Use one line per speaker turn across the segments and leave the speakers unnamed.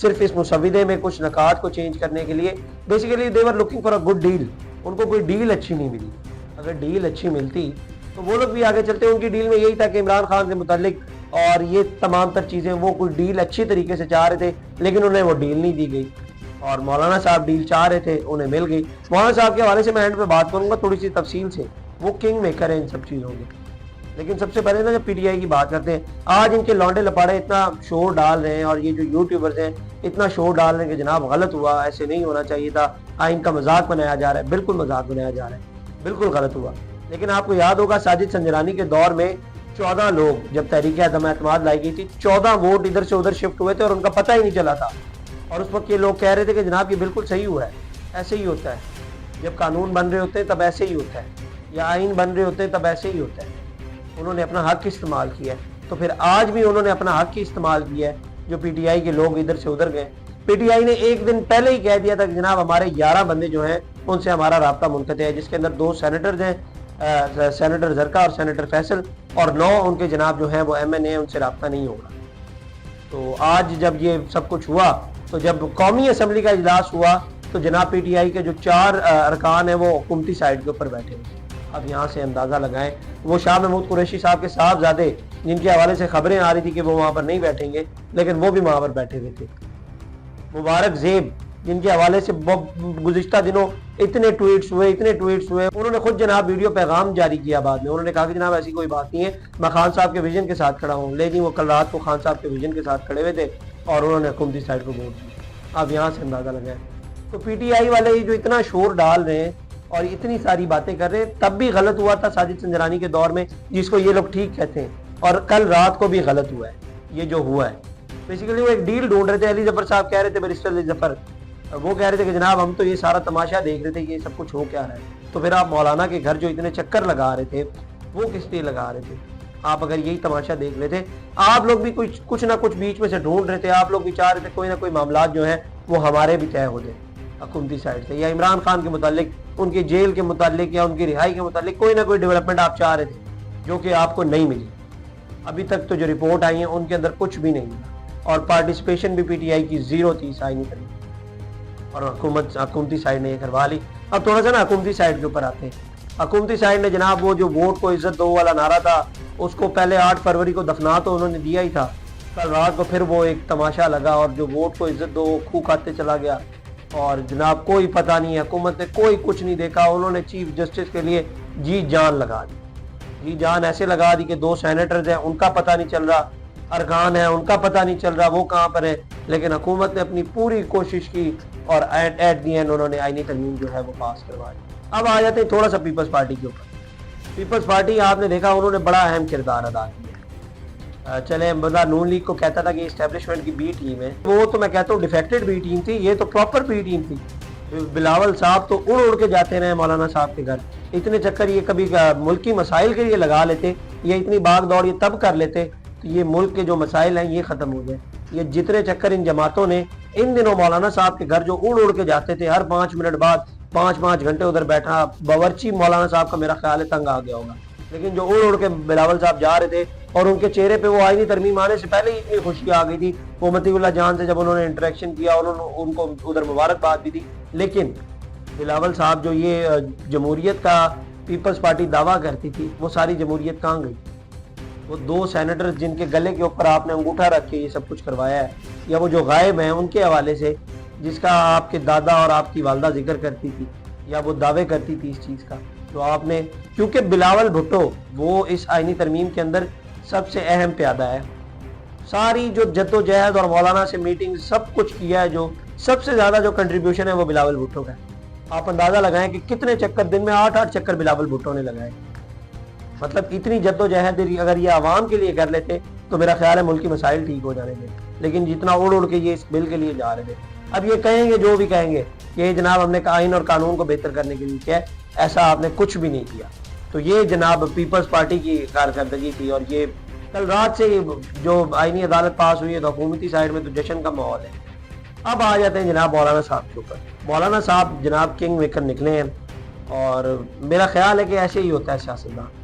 صرف اس مسودے میں کچھ نکات کو چینج کرنے کے لیے. Basically they were looking for a good deal. ان کو کوئی ڈیل اچھی نہیں ملی. اگر ڈیل اچھی ملتی تو وہ لوگ بھی آگے چلتے. ان کی ڈیل میں یہی تھا کہ عمران خان کے متعلق اور یہ تمام تر چیزیں وہ کوئی ڈیل اچھی طریقے سے چاہ رہے تھے, لیکن انہیں وہ ڈیل نہیں دی گئی. اور مولانا صاحب ڈیل چاہ رہے تھے, انہیں مل گئی. مولانا صاحب کے حوالے سے میں اینڈ پہ بات کروں گا تھوڑی سی تفصیل سے. وہ کنگ میکر ہیں ان سب چیزوں کے. لیکن سب سے پہلے نا جب پی ٹی آئی کی بات کرتے ہیں, آج ان کے لانڈے لپاڑے اتنا شور ڈال رہے ہیں, اور یہ جو یوٹیوبرز ہیں اتنا شور ڈال رہے ہیں کہ جناب غلط ہوا, ایسے نہیں ہونا چاہیے تھا, آئین کا مذاق بنایا جا رہا ہے. بالکل مذاق بنایا جا رہا ہے, بالکل غلط ہوا. لیکن آپ کو یاد ہوگا ساجد سنجرانی کے دور میں 14 لوگ جب تحریک عدم اعتماد لائی گئی تھی, 14 ووٹ ادھر سے ادھر شفٹ ہوئے تھے اور ان کا پتہ ہی نہیں چلا تھا. اور اس وقت یہ لوگ کہہ رہے تھے کہ جناب یہ بالکل صحیح ہوا ہے. ایسے ہی ہوتا ہے جب قانون بن رہے ہوتے ہیں, تب ایسے ہی ہوتا ہے, یا آئین بن رہے ہوتے ہیں تب ایسے ہی ہوتا ہے. انہوں نے اپنا حق استعمال کیا ہے, تو پھر آج بھی انہوں نے اپنا حق ہی استعمال کیا ہے. جو پی ٹی آئی کے لوگ ادھر سے ادھر گئے, پی ٹی آئی نے ایک دن پہلے ہی کہہ دیا تھا کہ جناب ہمارے 11 بندے جو ہیں ان سے ہمارا رابطہ منقطع ہے, جس کے اندر 2 سینیٹرز ہیں, سینیٹر زرکا اور سینیٹر فیصل, اور 9 ان کے جناب جو ہیں وہ ایم این اے, ان سے رابطہ نہیں ہوگا. تو آج جب یہ سب کچھ ہوا, تو جب قومی اسمبلی کا اجلاس ہوا, تو جناب پی ٹی آئی کے جو 4 ارکان ہیں وہ حکومتی سائڈ کے اوپر بیٹھے ہوئے. اب یہاں سے اندازہ لگائیں, وہ شاہ محمود قریشی صاحب کے صاحبزادے جن کے حوالے سے خبریں آ رہی تھی کہ وہ وہاں پر نہیں بیٹھیں گے, لیکن وہ بھی وہاں پر بیٹھے ہوئے تھے. مبارک زیب جن کے حوالے سے گزشتہ دنوں اتنے ٹویٹس ہوئے, انہوں نے خود جناب ویڈیو پیغام جاری کیا. بعد میں انہوں نے کہا کہ جناب ایسی کوئی بات نہیں ہے, میں خان صاحب کے ویژن کے ساتھ کھڑا ہوں. لیکن وہ کل رات کو خان صاحب کے ویژن کے ساتھ کھڑے ہوئے تھے اور انہوں نے حکومتی سائڈ کو ووٹ دیا. اب یہاں سے اندازہ لگائیں. تو پی ٹی آئی والے جو اتنا شور ڈال رہے ہیں اور اتنی ساری باتیں کر رہے ہیں, تب بھی غلط ہوا تھا ساجد سنجرانی کے دور میں, جس کو یہ لوگ ٹھیک کہتے ہیں, اور کل رات کو بھی غلط ہوا ہے یہ جو ہوا ہے. بیسیکلی وہ ایک ڈیل ڈھونڈ رہے تھے. علی ظفر صاحب کہہ رہے تھے, بیرسٹر علی ظفر, وہ کہہ رہے تھے کہ جناب ہم تو یہ سارا تماشا دیکھ رہے تھے, یہ سب کچھ ہو کیا رہا ہے. تو پھر آپ مولانا کے گھر جو اتنے چکر لگا رہے تھے وہ کس لیے لگا رہے تھے؟ آپ اگر یہی تماشا دیکھ رہے تھے, آپ لوگ بھی کچھ نہ کچھ بیچ میں سے ڈھونڈ رہے تھے. آپ لوگ بھی چاہ رہے تھے کوئی نہ کوئی معاملات جو ہیں وہ ہمارے بھی طے ہو جائیں حکومتی سائڈ سے, یا عمران خان کے متعلق, ان کی جیل کے متعلق, یا ان کی رہائی کے متعلق کوئی نہ کوئی ڈیولپمنٹ آپ چاہ رہے تھے, جو کہ آپ کو نہیں ملی. ابھی تک تو جو رپورٹ آئی ہیں ان کے اندر کچھ بھی نہیں ملا, اور پارٹیسپیشن بھی پی ٹی آئی کی 0 تھی, آئینی طریقے, اور حکومتی سائڈ نے یہ کروا لی. اب تھوڑا سا نا حکومتی سائڈ کے اوپر آتے ہیں. حکومتی سائڈ نے جناب وہ جو ووٹ کو عزت دو والا نعرہ تھا, اس کو پہلے 8 فروری کو دفنا تو انہوں نے دیا ہی تھا. کل رات کو پھر وہ ایک تماشا لگا, اور جو ووٹ کو عزت دو کھو کھاتے چلا گیا, اور جناب کوئی پتہ نہیں, حکومت نے کوئی کچھ نہیں دیکھا. انہوں نے چیف جسٹس کے لیے جی جان لگا دی, جی جان ایسے لگا دی کہ 2 سینیٹرز ہیں ان کا پتہ نہیں چل رہا, ارکان ہیں ان کا پتہ نہیں چل رہا وہ کہاں پر ہے. لیکن حکومت نے اپنی پوری کوشش کی, اور ایٹ دی اینڈ انہوں نے آئینی ترمیم جو ہے وہ پاس کروا دی. اب آ جاتے ہیں تھوڑا سا پیپلز پارٹی کے اوپر. پیپلز پارٹی آپ نے دیکھا انہوں نے بڑا اہم کردار ادا کیا. چلے بندہ نون لیگ کو کہتا تھا کہ اسٹیبلشمنٹ کی بی ٹیم ہے, وہ تو میں کہتا ہوں ڈیفیکٹڈ بی ٹیم تھی, یہ تو پراپر بی ٹیم تھی. بلاول صاحب تو اڑ کے جاتے رہے مولانا صاحب کے گھر, اتنے چکر یہ کبھی ملکی مسائل کے لیے لگا لیتے, یہ اتنی باغ دوڑ یہ تب کر لیتے تو یہ ملک کے جو مسائل ہیں یہ ختم ہو جائے. یہ جتنے چکر ان جماعتوں نے ان دنوں مولانا صاحب کے گھر جو اڑ کے جاتے تھے, ہر 5 منٹ بعد 5 گھنٹے ادھر بیٹھا, باورچی مولانا صاحب کا میرا خیال ہے تنگ آ گیا ہوگا. لیکن جو اڑ کے بلاول صاحب جا رہے تھے, اور ان کے چہرے پہ وہ آئینی ترمیم آنے سے پہلے ہی اتنی خوشی آ گئی تھی. وہ مطیع اللہ جان سے جب انہوں نے انٹریکشن کیا, ان کو ادھر مبارکباد بھی دی. لیکن بلاول صاحب جو یہ جمہوریت کا پیپلز پارٹی دعویٰ کرتی تھی, وہ ساری جمہوریت کہاں گئی؟ وہ 2 سینیٹر جن کے گلے کے اوپر آپ نے انگوٹھا رکھ کے یہ سب کچھ کروایا ہے, یا وہ جو غائب ہیں ان کے حوالے سے, جس کا آپ کے دادا اور آپ کی والدہ ذکر کرتی تھی, یا وہ دعوے کرتی تھی اس چیز کا, تو آپ نے, کیونکہ بلاول بھٹو وہ اس آئینی ترمیم کے اندر سب سے اہم پیادہ ہے. ساری جو جد و جہد اور مولانا سے میٹنگ سب کچھ کیا ہے, جو سب سے زیادہ جو کنٹریبیوشن ہے وہ بلاول بھٹو کا ہے. آپ اندازہ لگائیں کہ کتنے چکر, دن میں 8 چکر بلاول بھٹو نے لگائے. مطلب اتنی جد و جہد اگر یہ عوام کے لیے کر لیتے تو میرا خیال ہے ملکی مسائل ٹھیک ہو جانے تھے. لیکن جتنا اڑ کے یہ اس بل کے لیے جا رہے تھے. اب یہ کہیں گے جو بھی کہیں گے کہ جناب ہم نے آئین اور قانون کو بہتر کرنے کے لیے کیا, ایسا آپ نے کچھ بھی نہیں کیا. تو یہ جناب پیپلز پارٹی کی کارکردگی تھی. اور یہ کل رات سے جو آئینی عدالت پاس ہوئی ہے تو حکومتی سائڈ میں تو جشن کا ماحول ہے. اب آ جاتے ہیں جناب مولانا صاحب کے اوپر. مولانا صاحب جناب کنگ میکر نکلے ہیں, اور میرا خیال ہے کہ ایسے ہی ہوتا ہے سیاستدان.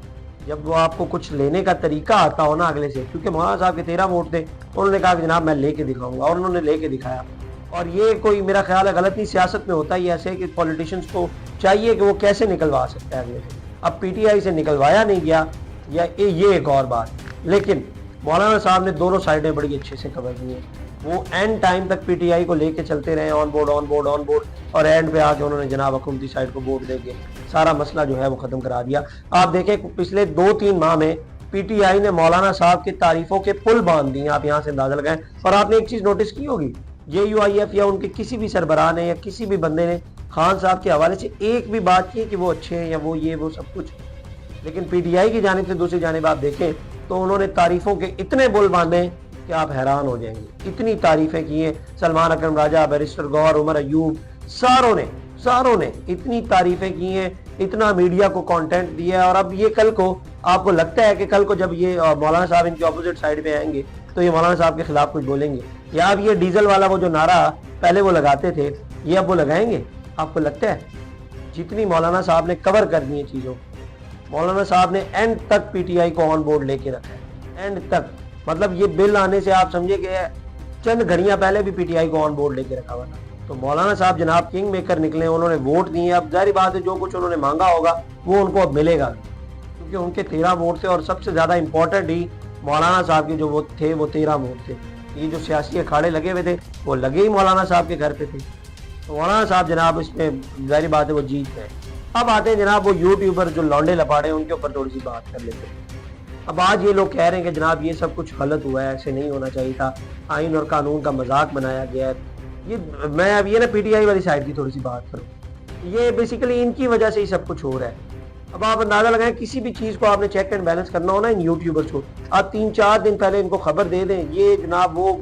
جب وہ آپ کو کچھ لینے کا طریقہ آتا ہو نا اگلے سے، کیونکہ مولانا صاحب کے 13 ووٹ تھے، انہوں نے کہا کہ جناب میں لے کے دکھاؤں گا، اور انہوں نے لے کے دکھایا۔ اور یہ کوئی میرا خیال ہے غلطی سیاست میں ہوتا ہی ایسے کہ پولیٹیشنز کو چاہیے کہ وہ کیسے نکلوا سکتا ہے اگلے سے۔ اب پی ٹی آئی سے نکلوایا نہیں گیا یا یہ ایک اور بات، لیکن مولانا صاحب نے دونوں سائڈیں بڑی اچھے سے کور کی ہیں۔ وہ اینڈ ٹائم تک پی ٹی آئی کو لے کے چلتے رہے، آن بورڈ، اور اینڈ پہ آ کے انہوں نے جناب حکومتی سائڈ کو ووٹ دے کے سارا مسئلہ جو ہے وہ ختم کرا دیا۔ آپ دیکھیں پچھلے 2-3 ماہ میں پی ٹی آئی نے مولانا صاحب کی تعریفوں کے پل باندھ دیے، آپ یہاں سے اندازہ لگائیں۔ اور آپ نے ایک چیز نوٹس کی ہوگی، جے یو آئی ایف یا ان کے کسی بھی سربراہ نے یا کسی بھی بندے نے خان صاحب کے حوالے سے ایک بھی بات کی کہ وہ اچھے ہیں یا وہ یہ وہ سب کچھ، لیکن پی ٹی آئی کی جانب سے دوسری جانب آپ دیکھیں تو انہوں نے تعریفوں کے اتنے بول باندھے کہ آپ حیران ہو جائیں گے، اتنی تعریفیں کی ہیں۔ سلمان اکرم راجہ، بیرسٹر گوہر، عمر ایوب، ساروں نے اتنی تعریفیں کی ہیں، اتنا میڈیا کو کانٹینٹ دیا ہے۔ اور اب یہ کل کو آپ کو لگتا ہے کہ کل کو جب یہ مولانا صاحب ان کے اپوزٹ سائڈ پہ آئیں گے تو یہ مولانا صاحب کے خلاف کچھ بولیں گے، یا اب یہ ڈیزل والا وہ جو نعرہ پہلے وہ لگاتے تھے یہ اب وہ لگائیں گے؟ آپ کو لگتا ہے؟ جتنی مولانا صاحب نے کور کر دی ہیں چیزوں، مولانا صاحب نے اینڈ تک پی ٹی آئی کو آن بورڈ لے کے رکھا ہے، اینڈ تک۔ مطلب یہ بل آنے سے آپ سمجھے کہ چند گھڑیاں پہلے بھی پی ٹی آئی کو آن بورڈ لے کے رکھا ہوا تھا۔ تو مولانا صاحب جناب کنگ میکر نکلے، انہوں نے ووٹ دیے، اب ظاہری بات ہے جو کچھ انہوں نے مانگا ہوگا وہ ان کو اب ملے گا، کیونکہ ان کے 13 ووٹ تھے، اور سب سے زیادہ امپورٹنٹ ہی مولانا صاحب کے جو وہ تھے وہ 13 ووٹ تھے۔ یہ جو سیاسی اکھاڑے لگے ہوئے تھے وہ لگے ہی مولانا صاحب کے گھر پہ تھے، تو مولانا صاحب جناب اس میں ظاہری بات ہے وہ جیت گئے۔ اب آتے ہیں جناب وہ یوٹیوبر جو لانڈے لپاڑے ہیں، ان کے اوپر تھوڑی سی بات کر لیتے ہیں۔ اب آج یہ لوگ کہہ رہے ہیں کہ جناب یہ سب کچھ غلط ہوا ہے، ایسے نہیں ہونا چاہیے تھا، آئین اور قانون کا مذاق بنایا گیا ہے۔ یہ میں اب یہ نا پی ٹی آئی والی سائڈ کی تھوڑی سی بات کروں، یہ بیسیکلی ان کی وجہ سے ہی سب کچھ ہو رہا ہے۔ اب آپ اندازہ لگائیں کسی بھی چیز کو آپ نے چیک اینڈ بیلنس کرنا ہو نا ان یوٹیوبرز کو، آپ 3-4 دن پہلے ان کو خبر دے دیں، یہ جناب وہ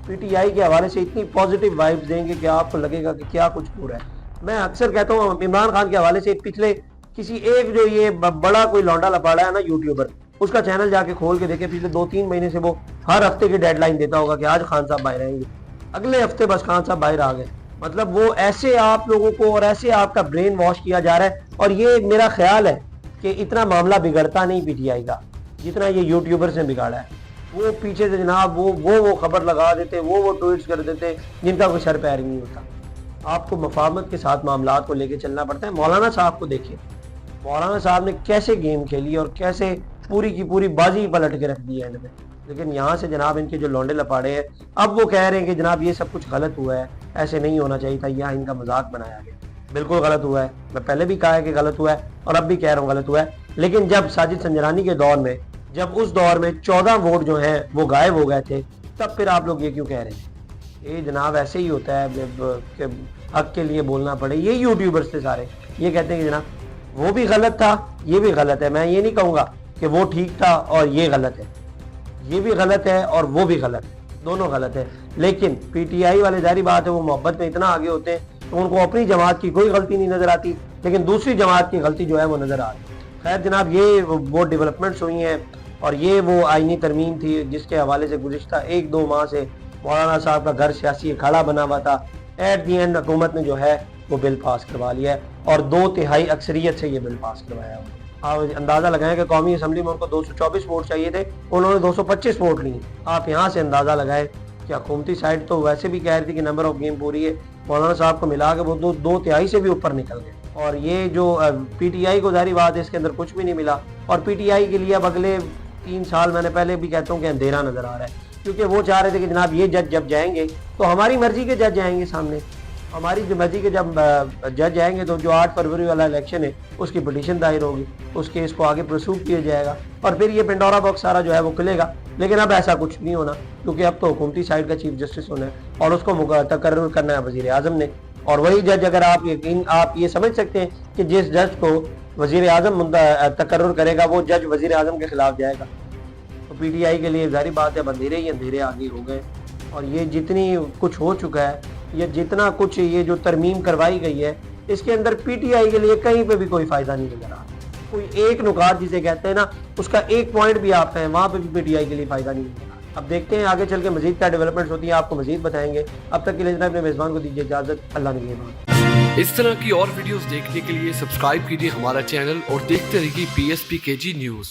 پی ٹی آئی کے حوالے سے اتنی پازیٹیو وائبز دیں گے کہ آپ کو لگے گا کہ کیا کچھ ہو رہا ہے۔ میں اکثر کہتا ہوں عمران خان کے حوالے سے پچھلے کسی ایک جو یہ بڑا کوئی لونڈا لپاڑا ہے نا یوٹیوبر، اس کا چینل جا کے کھول کے دیکھیں، پچھلے 2-3 مہینے سے وہ ہر ہفتے کی ڈیڈ لائن دیتا ہوگا کہ آج خان صاحب باہر آئیں گے، اگلے ہفتے بس خان صاحب باہر آ گئے۔ مطلب وہ ایسے آپ لوگوں کو اور ایسے آپ کا برین واش کیا جا رہا ہے، اور یہ میرا خیال ہے کہ اتنا معاملہ بگڑتا نہیں پی ٹی آئی کا جتنا یہ یوٹیوبرز نے بگاڑا ہے۔ وہ پیچھے سے جناب وہ خبر لگا دیتے، وہ ٹویٹس کر دیتے جن کا کوئی سر پیر نہیں ہوتا۔ آپ کو مفاہمت کے ساتھ معاملات کو لے کے چلنا پڑتا ہے۔ مولانا صاحب کو دیکھیں، مولانا صاحب نے کیسے گیم کھیلی اور کیسے پوری کی پوری بازی پلٹ کے رکھ دی اینڈ میں، لیکن یہاں سے جناب ان کے جو لونڈے لپاڑے ہیں اب وہ کہہ رہے ہیں کہ جناب یہ سب کچھ غلط ہوا ہے، ایسے نہیں ہونا چاہیے تھا، یہاں ان کا مذاق بنایا گیا۔ بالکل غلط ہوا ہے، میں پہلے بھی کہا ہے کہ غلط ہوا ہے اور اب بھی کہہ رہا ہوں غلط ہوا ہے، لیکن جب ساجد سنجرانی کے دور میں، جب اس دور میں 14 ووٹ جو ہیں وہ غائب ہو گئے تھے، تب پھر آپ لوگ یہ کیوں کہہ رہے ہیں؟ یہ جناب ایسے ہی ہوتا ہے کہ حق کے لیے بولنا پڑے۔ یہ یوٹیوبرز تھے سارے، یہ کہتے ہیں کہ جناب وہ بھی غلط تھا، یہ بھی غلط ہے۔ میں یہ نہیں کہوں گا کہ وہ ٹھیک تھا اور یہ غلط ہے، یہ بھی غلط ہے اور وہ بھی غلط ہے، دونوں غلط ہے۔ لیکن پی ٹی آئی والے ظاہری بات ہے وہ محبت میں اتنا آگے ہوتے ہیں تو ان کو اپنی جماعت کی کوئی غلطی نہیں نظر آتی، لیکن دوسری جماعت کی غلطی جو ہے وہ نظر آ رہی ہے۔ خیر جناب، یہ وہ ڈیولپمنٹس ہوئی ہیں اور یہ وہ آئینی ترمیم تھی جس کے حوالے سے گزشتہ 1-2 ماہ سے مولانا صاحب کا گھر سیاسی اکھاڑا بنا ہوا تھا۔ ایٹ دی اینڈ حکومت نے جو ہے وہ بل پاس کروا لیا ہے اور 2/3 اکثریت سے یہ بل پاس کروایا ہے۔ آپ اندازہ لگائیں کہ قومی اسمبلی میں ان کو 224 ووٹ چاہیے تھے، انہوں نے 225 ووٹ لیے۔ آپ یہاں سے اندازہ لگائیں کہ حکومتی سائڈ تو ویسے بھی کہہ رہی تھی کہ نمبر آف گیم پوری ہے، مولانا صاحب کو ملا کے وہ 2/3 سے بھی اوپر نکل گئے۔ اور یہ جو پی ٹی آئی کو ظاہری بات ہے اس کے اندر کچھ بھی نہیں ملا، اور پی ٹی آئی کے لیے اب اگلے 3 سال میں نے پہلے بھی کہتا ہوں کہ اندھیرا نظر آ رہا ہے، کیونکہ وہ چاہ رہے تھے کہ جناب یہ جج جب جائیں گے تو ہماری مرضی کے جج جائیں گے سامنے، ہماری جو مرضی کے جب جج جائیں گے تو جو 8 فروری والا الیکشن ہے اس کی پٹیشن دائر ہوگی، اس کیس کو آگے پرسو کیا جائے گا اور پھر یہ پنڈورا باکس سارا جو ہے وہ کھلے گا۔ لیکن اب ایسا کچھ نہیں ہونا، کیونکہ اب تو حکومتی سائڈ کا چیف جسٹس ہونا ہے اور اس کو تقرر کرنا ہے وزیر اعظم نے، اور وہی جج اگر آپ یہ سمجھ سکتے ہیں کہ جس جج کو وزیر اعظم تقرر کرے گا وہ جج وزیر اعظم کے خلاف جائے گا، تو پی ٹی آئی کے لیے ظاہری بات ہے اندھیرے ہی اندھیرے آگے ہو گئے۔ اور یہ جتنی کچھ ہو چکا ہے، یہ جتنا کچھ یہ جو ترمیم کروائی گئی ہے، اس کے اندر پی ٹی آئی کے لیے کہیں پہ بھی کوئی فائدہ نہیں نظر آ رہا۔ کوئی ایک نکات جسے کہتے ہیں نا، اس کا ایک پوائنٹ بھی آپ ہیں وہاں پہ بھی پی ٹی آئی کے لیے فائدہ نہیں نظر آ رہا۔ اب دیکھتے ہیں آگے چل کے مزید کیا ڈیولپمنٹس ہوتی ہیں، آپ کو مزید بتائیں گے۔ اب تک کے لیے جناب اپنے میزبان کو دیجیے اجازت، اللہ نگہبان۔
اس طرح کی اور ویڈیوز دیکھنے کے لیے سبسکرائب کیجیے ہمارا چینل اور دیکھتے رہیے PSPKG نیوز۔